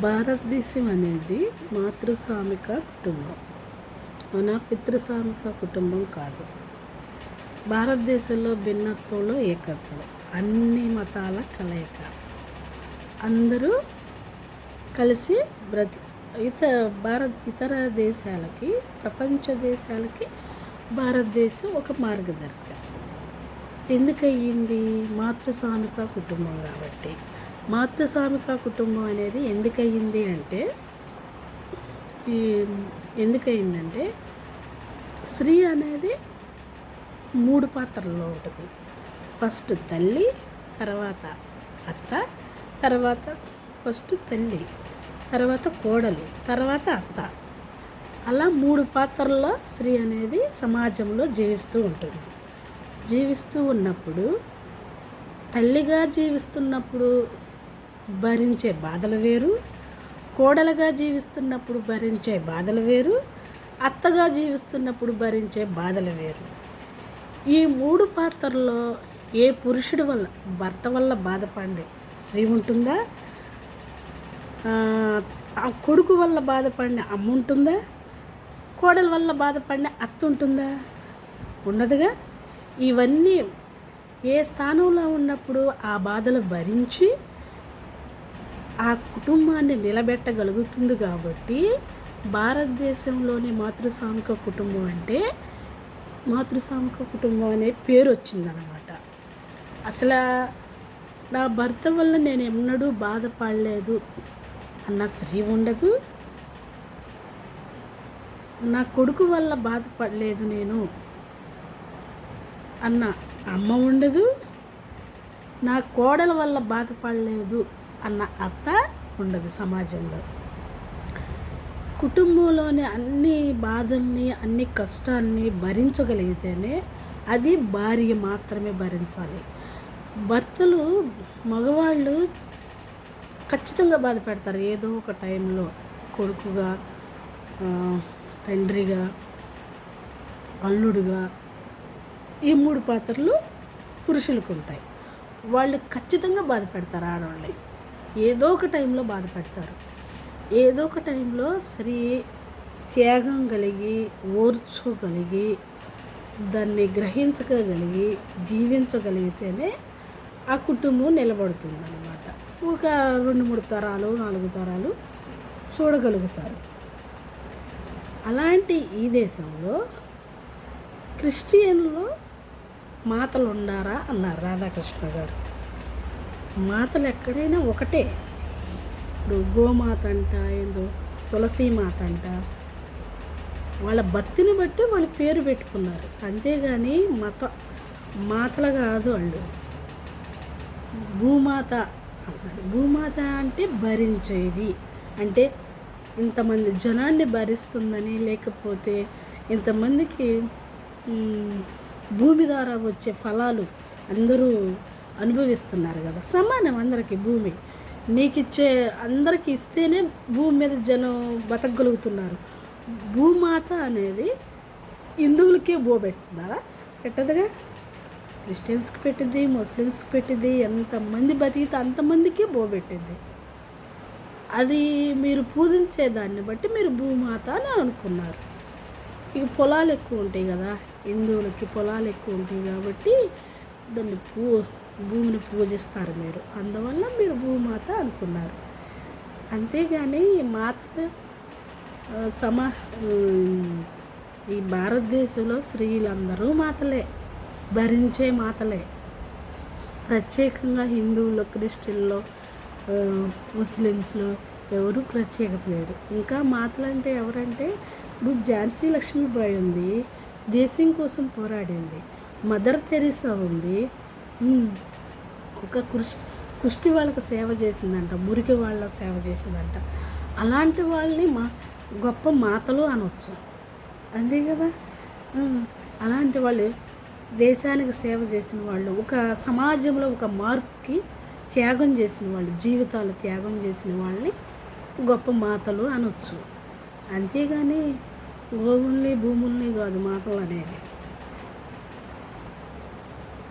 భారతదేశం అనేది మాతృస్వామిక కుటుంబం. మన పితృస్వామిక కుటుంబం కాదు. భారతదేశంలో భిన్నత్వంలో ఏకత్వం, అన్ని మతాల కలయిక, అందరూ కలిసి ఇతర దేశాలకి, ప్రపంచ దేశాలకి భారతదేశం ఒక మార్గదర్శకం. ఎందుకయ్యింది? మాతృస్వామిక కుటుంబం కాబట్టి. మాతృస్వామిక కుటుంబం అనేది ఎందుకయ్యింది అంటే ఎందుకయ్యిందంటే స్త్రీ అనేది 3 పాత్రల్లో ఉంటుంది. ఫస్ట్ తల్లి, తర్వాత అత్త, తర్వాత ఫస్ట్ తల్లి, తర్వాత కోడలు, తర్వాత అత్త. అలా 3 పాత్రల్లో స్త్రీ అనేది సమాజంలో జీవిస్తూ ఉంటుంది. జీవిస్తూ ఉన్నప్పుడు, తల్లిగా జీవిస్తున్నప్పుడు భరించే బాధలు వేరు, కోడలుగా జీవిస్తున్నప్పుడు భరించే బాధలు వేరు, అత్తగా జీవిస్తున్నప్పుడు భరించే బాధలు వేరు. ఈ 3 పాత్రల్లో ఏ పురుషుడి వల్ల, భర్త వల్ల బాధపడే స్త్రీ ఉంటుందా? ఆ కొడుకు వల్ల బాధపడిన అమ్మ ఉంటుందా? కోడల వల్ల బాధపడిన అత్త ఉంటుందా? ఉండదుగా. ఇవన్నీ ఏ స్థానంలో ఉన్నప్పుడు ఆ బాధలు భరించి ఆ కుటుంబాన్ని నిలబెట్టగలుగుతుంది. కాబట్టి భారతదేశంలోని మాతృస్వామిక కుటుంబం అంటే మాతృస్వామిక కుటుంబం అనే పేరు వచ్చిందనమాట. అసలు నా భర్త వల్ల నేను ఎన్నడూ బాధపడలేదు అన్న స్త్రీ ఉండదు, నా కొడుకు వల్ల బాధపడలేదు నేను అన్న అమ్మ ఉండదు, నా కోడల వల్ల బాధపడలేదు అన్న అత్త ఉండదు సమాజంలో. కుటుంబంలోని అన్ని బాధల్ని, అన్ని కష్టాన్ని భరించగలిగితేనే అది భార్య మాత్రమే భరించాలి. భర్తలు, మగవాళ్ళు ఖచ్చితంగా బాధపడతారు ఏదో ఒక టైంలో. కొడుకుగా, తండ్రిగా, అల్లుడుగా, ఈ 3 పాత్రలు పురుషులకు ఉంటాయి. వాళ్ళు ఖచ్చితంగా బాధపడతారు. ఆడవాళ్ళని ఏదో ఒక టైంలో బాధపడతారు. ఏదో ఒక టైంలో స్త్రీ త్యాగం కలిగి, ఓర్చుగలిగి, దాన్ని గ్రహించగలిగి, జీవించగలిగితేనే ఆ కుటుంబం నిలబడుతుంది అన్నమాట. ఒక 2-3 తరాలు, 4 తరాలు చూడగలుగుతారు. అలాంటి ఈ దేశంలో క్రిస్టియన్లో మాతలు ఉండారా అన్నారు రాధాకృష్ణ గారు. మాతలు ఎక్కడైనా ఒకటే. ఇప్పుడు గోమాత అంట, ఏందో తులసి మాత అంట, వాళ్ళ భక్తిని బట్టి వాళ్ళ పేరు పెట్టుకున్నారు. అంతేగాని మాతలు కాదు వాళ్ళు. భూమాత అన్నాడు. భూమాత అంటే భరించేది, అంటే ఇంతమంది జనాన్ని భరిస్తుందని, లేకపోతే ఇంతమందికి భూమి ద్వారా వచ్చే ఫలాలు అందరూ అనుభవిస్తున్నారు కదా. సమానం అందరికీ భూమి. నీకు ఇచ్చే అందరికీ ఇస్తేనే భూమి మీద జనం బతకగలుగుతున్నారు. భూమాత అనేది హిందువులకే పెట్టిందా? పెట్టదుగా. క్రిస్టియన్స్కి పెట్టింది, ముస్లిమ్స్కి పెట్టింది, ఎంతమంది బతికితే అంతమందికి పెట్టింది. అది మీరు పూజించే దాన్ని బట్టి మీరు భూమాత అని అనుకున్నారు. ఇక పొలాలు ఎక్కువ ఉంటాయి కదా, హిందువులకి పొలాలు ఎక్కువ ఉంటాయి కాబట్టి దాన్ని భూమిని పూజిస్తారు మీరు. అందువల్ల మీరు భూమాత అనుకున్నారు. అంతేగాని మాత ఈ భారతదేశంలో స్త్రీలందరూ మాతలే, భరించే మాతలే. ప్రత్యేకంగా హిందువుల్లో, క్రిస్టియన్లో, ముస్లిమ్స్లో ఎవరు ప్రత్యేకత లేరు. ఇంకా మాతలు అంటే ఎవరంటే, ఇప్పుడు ఝాన్సీ లక్ష్మీబాయి ఉంది, దేశం కోసం పోరాడింది. మదర్ తెరీసా ఉంది, ఒక కుష్టి వాళ్ళకి సేవ చేసిందంట, మురికి వాళ్ళకి సేవ చేసిందంట. అలాంటి వాళ్ళని గొప్ప మాతలు అనవచ్చు. అంతే కదా. అలాంటి వాళ్ళు దేశానికి సేవ చేసిన వాళ్ళు, ఒక సమాజంలో ఒక మార్పుకి త్యాగం చేసిన వాళ్ళు, జీవితాలు త్యాగం చేసిన వాళ్ళని గొప్ప మాతలు అనొచ్చు. అంతేగాని గోవుల్ని, భూముల్ని కాదు మాతలు అనేది.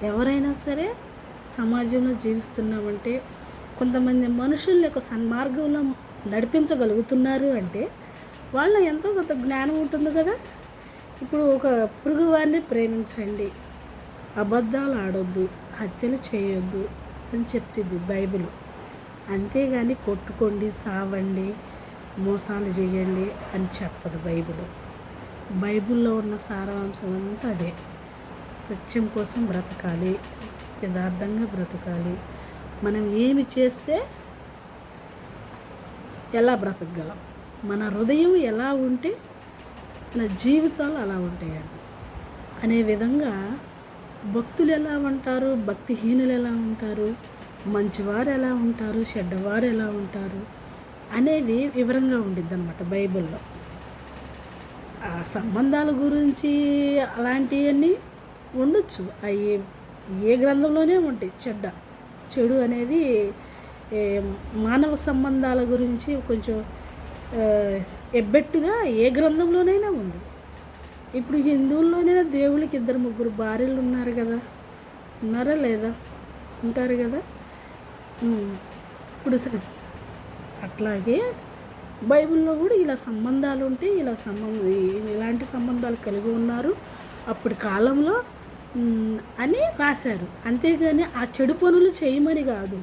ఎవరైనా సరే సమాజంలో జీవిస్తున్నామంటే కొంతమంది మనుషుల్ని ఒక సన్మార్గంలో నడిపించగలుగుతున్నారు అంటే వాళ్ళ ఎంతో కొంత జ్ఞానం ఉంటుంది కదా. ఇప్పుడు ఒక పొరుగువారిని ప్రేమించండి, అబద్ధాలు ఆడొద్దు, హత్యలు చేయొద్దు అని చెప్తుంది బైబిల్. అంతేగాని కొట్టుకోండి, సావండి, మోసాలు చేయండి అని చెప్పదు బైబిల్. బైబిల్లో ఉన్న సారాంశం అంతా అదే. సత్యం కోసం బ్రతకాలి, యథార్థంగా బ్రతకాలి. మనం ఏమి చేస్తే ఎలా బ్రతకగలం, మన హృదయం ఎలా ఉంటే మన జీవితాలు అలా ఉంటాయండి అనే విధంగా భక్తులు ఎలా ఉంటారు, భక్తిహీనులు ఎలా ఉంటారు, మంచివారు ఎలా ఉంటారు, చెడ్డవారు ఎలా ఉంటారు అనేది వివరంగా ఉండిద్ది అన్నమాట బైబిల్లో. ఆ సంబంధాల గురించి అలాంటివన్నీ ఉండొచ్చు, అవి ఏ గ్రంథంలోనే ఉంటాయి. చెడు అనేది మానవ సంబంధాల గురించి కొంచెం ఎబ్బెట్టుగా ఏ గ్రంథంలోనైనా ఉంది. ఇప్పుడు హిందువుల్లోనైనా దేవుళ్ళకి 2-3 భార్యలు ఉన్నారు కదా, ఉన్నారా లేదా, ఉంటారు కదా. ఇప్పుడు అట్లాగే బైబిల్లో కూడా ఇలా సంబంధాలు ఉంటే ఇలాంటి సంబంధాలు కలిగి ఉన్నారు అప్పటి కాలంలో అని రాశారు. అంతేగాని ఆ చెడు పనులు చేయమని కాదు.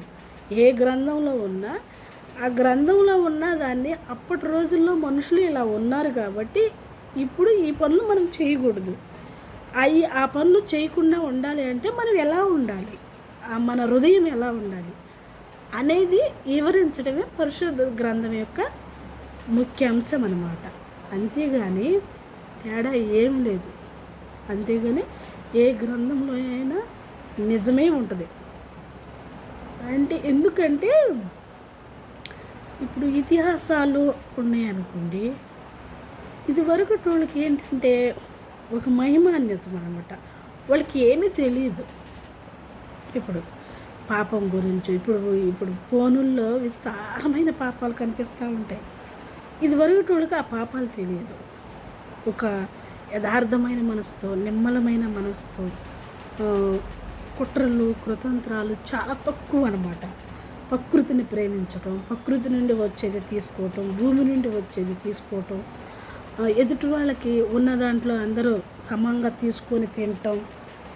ఏ గ్రంథంలో ఉన్నా ఆ గ్రంథంలో ఉన్న దాన్ని అప్పటి రోజుల్లో మనుషులు ఇలా ఉన్నారు కాబట్టి ఇప్పుడు ఈ పనులు మనం చేయకూడదు. ఆ పనులు చేయకుండా ఉండాలి అంటే మనం ఎలా ఉండాలి, మన హృదయం ఎలా ఉండాలి అనేది వివరించడమే పరిశుద్ధ గ్రంథం యొక్క ముఖ్య అంశం అన్నమాట. అంతేగాని తేడా ఏం లేదు. అంతేగాని ఏ గ్రంథంలో అయినా నిజమే ఉంటుంది. ఎందుకంటే ఇప్పుడు ఇతిహాసాలు ఉన్నాయనుకోండి, ఇదివరకు వాళ్ళకి ఏంటంటే ఒక మహిమాన్యతం అనమాట. వాళ్ళకి ఏమీ తెలియదు. ఇప్పుడు పాపం గురించి ఇప్పుడు ఫోనుల్లో విస్తారమైన పాపాలు కనిపిస్తూ ఉంటాయి. ఇదివరకు వాళ్ళకి ఆ పాపాలు తెలియదు. ఒక యథార్థమైన మనసుతో, నిమ్మలమైన మనసుతో కుట్రలు, కుతంత్రాలు చాలా తక్కువ అన్నమాట. ప్రకృతిని ప్రేమించటం, ప్రకృతి నుండి వచ్చేది తీసుకోవటం, భూమి నుండి వచ్చేది తీసుకోవటం, ఎదుటి వాళ్ళకి ఉన్న దాంట్లో అందరూ సమంగా తీసుకొని తినటం,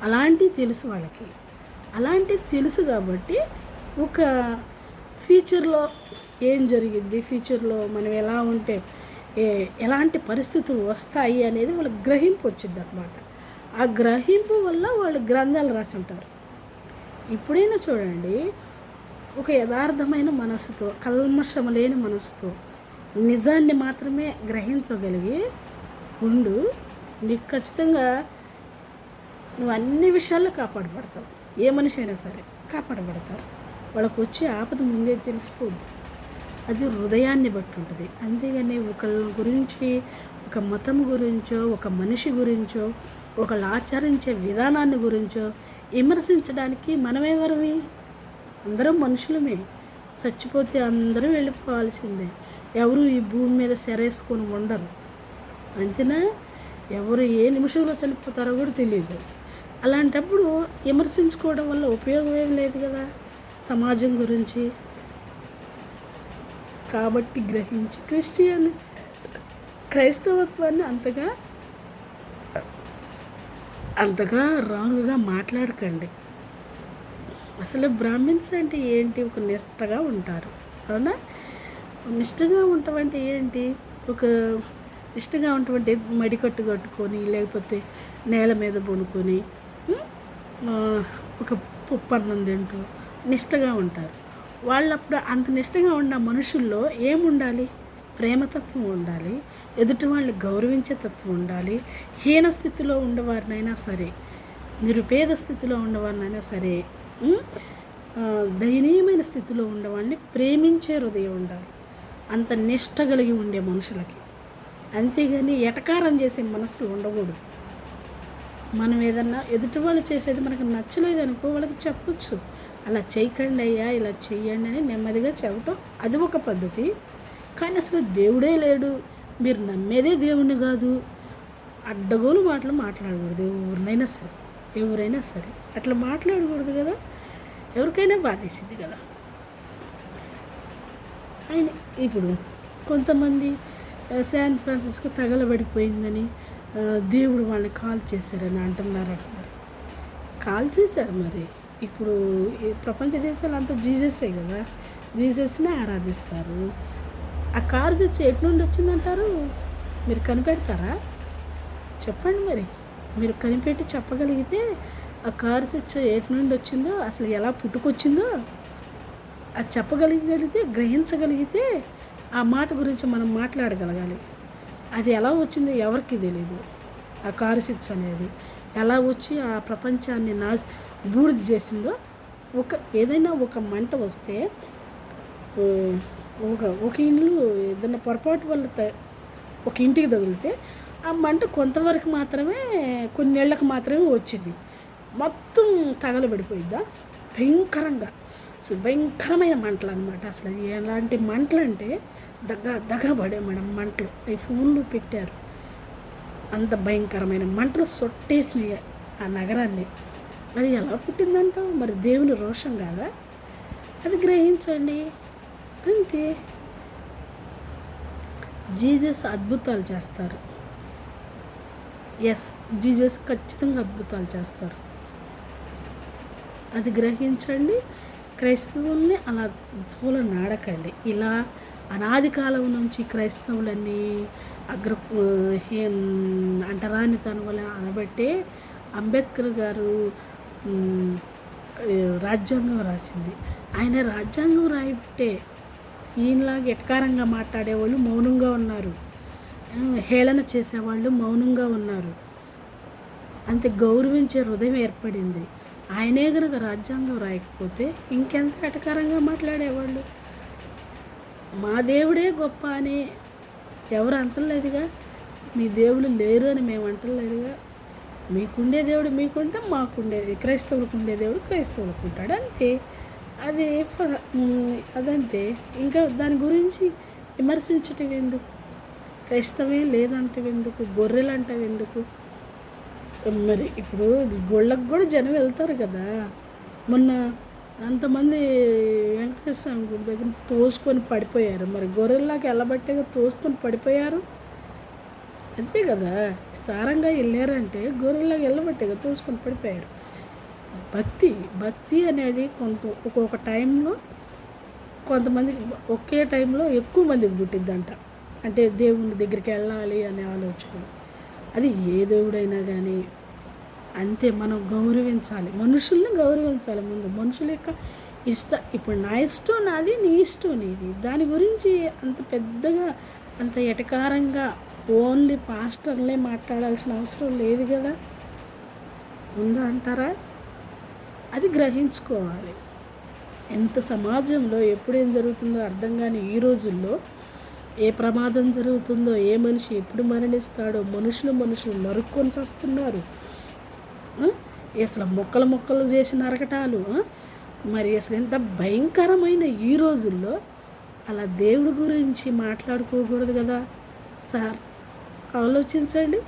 అలాంటివి తెలుసు వాళ్ళకి. అలాంటివి తెలుసు కాబట్టి ఒక ఫ్యూచర్లో ఏం జరిగిద్ది, ఫ్యూచర్లో మనం ఎలా ఉంటే ఎలాంటి పరిస్థితులు వస్తాయి అనేది వాళ్ళకి గ్రహింపు వచ్చింది అన్నమాట. ఆ గ్రహింపు వల్ల వాళ్ళు గ్రంథాలు రాసి ఉంటారు. ఇప్పుడైనా చూడండి, ఒక యథార్థమైన మనసుతో, కల్మషం లేని మనసుతో నిజాన్ని మాత్రమే గ్రహించగలిగి ఉండు, నీకు ఖచ్చితంగా నువ్వు అన్ని విషయాల్లో కాపాడబడతావు. ఏ మనిషి అయినా సరే కాపాడబడతారు. వాళ్ళకు వచ్చే ఆపద ముందే తెలిసిపోద్ది. అది హృదయాన్ని బట్టి ఉంటుంది. అంతేగాని ఒకళ్ళ గురించి, ఒక మతం గురించో, ఒక మనిషి గురించో, ఒకళ్ళు ఆచరించే విధానాన్ని గురించో విమర్శించడానికి మనమేవరమి? అందరం మనుషులమే. చచ్చిపోతే అందరూ వెళ్ళిపోవాల్సిందే. ఎవరు ఈ భూమి మీద సెరేసుకొని ఉండరు. అంతేనా? ఎవరు ఏ నిమిషంలో చనిపోతారో కూడా తెలియదు. అలాంటప్పుడు విమర్శించుకోవడం వల్ల ఉపయోగం ఏం లేదు కదా సమాజం గురించి. కాబట్టి గ్రహించి క్రైస్తవత్వాన్ని అంతగా రాంగ్గా మాట్లాడకండి. అసలు బ్రాహ్మిన్స్ అంటే ఏంటి? ఒక నిష్టగా ఉంటారు, అవునా? నిష్టగా ఉంటామంటే ఏంటి? ఒక నిష్టగా ఉంటామంటే మడికట్టు కట్టుకొని, లేకపోతే నేల మీద పడుకొని ఒక పన్నం తింటూ నిష్టగా ఉంటారు. వాళ్ళప్పుడు అంత నిష్టగా ఉన్న మనుషుల్లో ఏముండాలి? ప్రేమతత్వం ఉండాలి, ఎదుటి వాళ్ళని గౌరవించే తత్వం ఉండాలి. హీన స్థితిలో ఉండేవారినైనా సరే, నిరుపేద స్థితిలో ఉండేవారినైనా సరే, దయనీయమైన స్థితిలో ఉండేవాడిని ప్రేమించే హృదయం ఉండాలి. అంత నిష్ట కలిగి ఉండే మనుషులకి. అంతేగాని ఎటకారం చేసే మనసులు ఉండకూడదు. మనం ఏదన్నా ఎదుటి వాళ్ళు చేసేది మనకు నచ్చలేదు అనుకో, వాళ్ళకి చెప్పొచ్చు, అలా చేయకండి అయ్యా, ఇలా చెయ్యండి అని నెమ్మదిగా చెప్పటం అది ఒక పద్ధతి. కానీ అసలు దేవుడే లేడు, మీరు నమ్మేదే దేవుణ్ణి కాదు, అడ్డగోలు మాటలు మాట్లాడకూడదు. ఎవరైనా సరే అట్లా మాట్లాడకూడదు కదా. ఎవరికైనా బాధేసింది కదా. ఆయన ఇప్పుడు కొంతమంది శాన్ ఫ్రాన్సిస్కో తగలబడిపోయిందని దేవుడు వాళ్ళని కాల్ చేశారని అంటున్నారు. అంటున్నారు కాల్ చేశారు. మరి ఇప్పుడు ఈ ప్రపంచ దేశాలు అంతా జీసస్సే కదా, జీసస్నే ఆరాధిస్తారు. ఆ కారు చచ్చి ఎటు నుండి వచ్చిందంటారు? మీరు కనిపెడతారా? చెప్పండి. మరి మీరు కనిపెట్టి చెప్పగలిగితే ఆ కారు చచ్చి ఎటు నుండి వచ్చిందో, అసలు ఎలా పుట్టుకొచ్చిందో అది చెప్పగలిగితే, గ్రహించగలిగితే ఆ మాట గురించి మనం మాట్లాడగలగాలి. అది ఎలా వచ్చిందో ఎవరికి తెలియదు. ఆ కారు స్విచ్ అనేది ఎలా వచ్చి ఆ ప్రపంచాన్ని బూడిద చేసిందో. ఏదైనా ఒక మంట వస్తే ఒక ఇల్లు ఏదైనా పొరపాటు వల్ల ఒక ఇంటికి తగిలితే ఆ మంట కొంతవరకు మాత్రమే, కొన్నేళ్లకు మాత్రమే వచ్చింది. మొత్తం తగలబడిపోయిద్దా? భయంకరంగా, అసలు భయంకరమైన మంటలు అనమాట. అసలు ఎలాంటి మంటలు అంటే దగబడే మేడం మంటలు. ఈ ఫోన్లు పెట్టారు, అంత భయంకరమైన మంటలు సొట్టేసినాయి ఆ నగరాన్ని. అది ఎలా పుట్టిందంటావు? మరి దేవుని రోషం కాదా? అది గ్రహించండి అంతే. జీసస్ అద్భుతాలు చేస్తారు. ఎస్, జీసస్ ఖచ్చితంగా అద్భుతాలు చేస్తారు. అది గ్రహించండి. క్రైస్తవుల్ని అలా నాడకండి. ఇలా అనాది కాలం నుంచి క్రైస్తవులన్నీ అంటరానితనం వల్ల అనబట్టే అంబేద్కర్ గారు రాజ్యాంగం రాసింది. ఆయన రాజ్యాంగం రాయబట్టే ఈయనలాగా ఎటకారంగా మాట్లాడేవాళ్ళు మౌనంగా ఉన్నారు, హేళన చేసేవాళ్ళు మౌనంగా ఉన్నారు. అంతే గౌరవించే హృదయం ఏర్పడింది. ఆయనే కనుక రాజ్యాంగం రాయకపోతే ఇంకెంత ఎటకారంగా మాట్లాడేవాళ్ళు. మా దేవుడే గొప్ప అని ఎవరు అంటలేదుగా, మీ దేవుడు లేరు అని మేము అంటలేదుగా. మీకుండే దేవుడు మీకుంటే, మాకుండేది క్రైస్తవులకు ఉండే దేవుడు క్రైస్తవులకు ఉంటాడు, అంతే. అది అదంతే. ఇంకా దాని గురించి విమర్శించటం ఎందుకు? క్రైస్తవే లేదంటే ఎందుకు? గొర్రెలు అంటే ఎందుకు? మరి ఇప్పుడు గొళ్ళకు కూడా జనం వెళ్తారు కదా. మొన్న అంతమంది వెంకటేశ్వర స్వామి గుడి దగ్గర తోసుకొని పడిపోయారు. మరి గొర్రెల్లాగా వెళ్ళబట్టేగా తోసుకొని పడిపోయారు, అంతే కదా. స్థారంగా వెళ్ళారంటే గొర్రెల్లాగా వెళ్ళబట్టేగా తోసుకొని పడిపోయారు. భక్తి అనేది ఒక్కొక్క టైంలో కొంతమందికి ఒకే టైంలో ఎక్కువ మందికి పుట్టిద్దంట. అంటే దేవుని దగ్గరికి వెళ్ళాలి అనే ఆలోచన. అది ఏ దేవుడైనా కానీ అంతే. మనం గౌరవించాలి, మనుషుల్ని గౌరవించాలి. ముందు మనుషుల యొక్క ఇప్పుడు నా ఇష్టం నాది, నీ ఇష్టం నీది. దాని గురించి అంత పెద్దగా అంత ఎటకారంగా ఓన్లీ పాస్టర్లే మాట్లాడాల్సిన అవసరం లేదు కదా, ఉందా అంటారా? అది గ్రహించుకోవాలి. ఎంత సమాజంలో ఎప్పుడేం జరుగుతుందో అర్థం కాని ఈ రోజుల్లో ఏ ప్రమాదం జరుగుతుందో, ఏ మనిషి ఎప్పుడు మరణిస్తాడో, మనుషులు నరుక్కొని వస్తున్నారు. అసలు మొక్కలు చేసి నరకటాలు. మరి అసలు ఎంత భయంకరమైన ఈ రోజుల్లో అలా దేవుడి గురించి మాట్లాడుకోకూడదు కదా సార్. ఆలోచించండి.